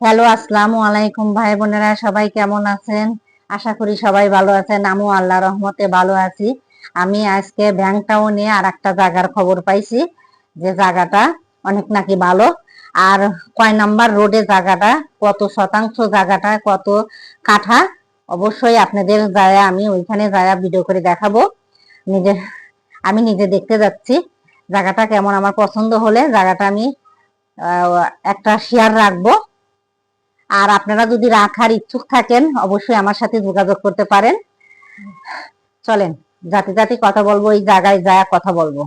Hello, আসসালামু আলাইকুম ভাই বোনেরা, সবাই কেমন আছেন? আশা করি সবাই ভালো আছেন। আমিও আল্লাহ রহমতে ভালো আছি। আমি আজকে ব্যাংক টাউনে আর একটা জায়গার খবর পাইছি, যে জায়গাটা অনেক নাকি ভালো। আর কয় নাম্বার রোডে জায়গাটা, কত শতাংশ জায়গাটা, কত কাঠা, অবশ্যই আপনাদের যায়া আমি ওইখানে যায়া ভিডিও করে দেখাবো। নিজে আমি নিজে দেখতে যাচ্ছি জায়গাটা কেমন। আমার পছন্দ হলে জায়গাটা আমি একটা শেয়ার রাখবো। আর আপনারা যদি রাখার ইচ্ছুক থাকেন অবশ্যই আমার সাথে যোগাযোগ করতে পারেন। চলেন জাতি জাতি কথা বলবো, এই জায়গায় যায় কথা বলবো।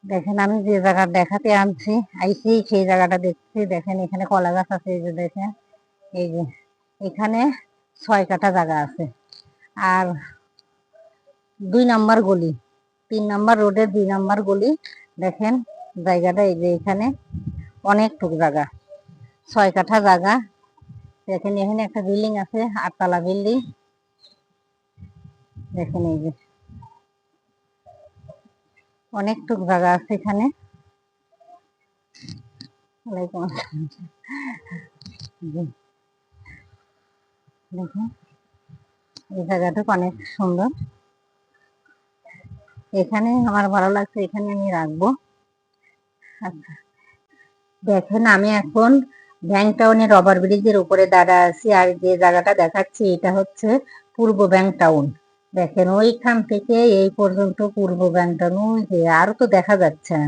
দেখেন, আমি যে জায়গা দেখাতে আইছি সেই জায়গাটা দেখছি। দেখেন, এখানে কলা গাছ আছে, এই যে দেখেন, এই যে এখানে 6 কাঠা জায়গা আছে। আর 2 নাম্বার গলি, 3 নাম্বার রোডের 2 নাম্বার গলি। দেখেন জায়গাটা, এই যে এখানে অনেকটুক জায়গা, 6 কাঠা জায়গা। দেখেন এখানে একটা বিল্ডিং আছে, 8 তলা বিল্ডিং। দেখেন এই যে অনেকটুক জায়গা আছে এখানে। ওয়ালাইকুম আসসালাম। দেখেন এই জায়গাটা অনেক সুন্দর। এখানে আমার ভালো লাগছে, এখানে আমি রাখবো। আচ্ছা, দেখেন আমি এখন ব্যাংক টাউনের ওভার ব্রিজের উপরে দাঁড়া আছি। আর যে জায়গাটা দেখাচ্ছি এটা হচ্ছে পূর্ব ব্যাংক টাউন। দেখেন ওইখান থেকে এই পর্যন্ত পূর্ব ব্যাংক টাউন, ওই যে আরো তো দেখা যাচ্ছে না।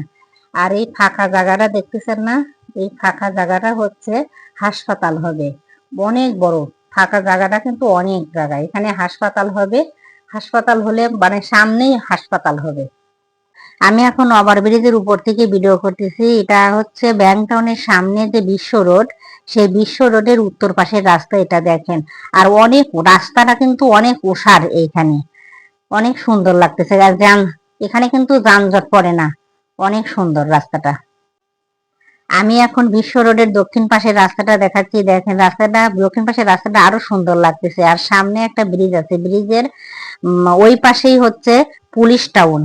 আর এই ফাঁকা জায়গাটা দেখতেছেন না, এই ফাঁকা জায়গাটা হচ্ছে হাসপাতাল হবে, অনেক বড়। ফাঁকা জায়গাটা কিন্তু অনেক জায়গা, এখানে হাসপাতাল হবে। হাসপাতাল হলে মানে সামনেই হাসপাতাল হবে। আমি এখন ওভারব্রিজের উপর থেকে ভিডিও করতেছি। এটা হচ্ছে ব্যাংক টাউনের সামনে যে বিশ্ব রোড, সেই বিশ্ব রোডের উত্তর পাশের রাস্তা এটা। দেখেন, আর অনেক রাস্তাটা কিন্তু অনেক ওসার, এইখানে অনেক সুন্দর লাগতেছে। আর এখানে কিন্তু যানজট পড়ে না, অনেক সুন্দর রাস্তাটা। আমি এখন বিশ্ব রোডের দক্ষিণ পাশের রাস্তাটা দেখাচ্ছি। দেখেন রাস্তাটা, দক্ষিণ পাশের রাস্তাটা আরো সুন্দর লাগতেছে। আর সামনে একটা ব্রিজ আছে, ব্রিজের ওই পাশেই হচ্ছে পুলিশ টাউন।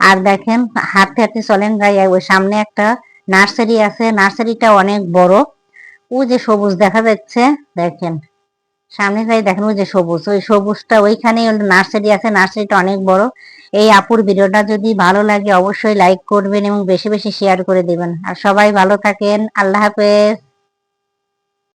আর দেখেন হাঁটতে হাঁটতে চলেন যাই, ওই সামনে একটা নার্সারি আছে, নার্সারিটা অনেক বড়। ও যে সবুজ দেখা যাচ্ছে, দেখেন সামনে যাই, দেখেন ওই যে সবুজ, ওই সবুজটা ওইখানেই নার্সারি আছে। নার্সারিটা অনেক বড়। এই আপুর ভিডিওটা যদি ভালো লাগে অবশ্যই লাইক করবেন এবং বেশি বেশি শেয়ার করে দিবেন। আর সবাই ভালো থাকেন, আল্লাহ হাফেজ।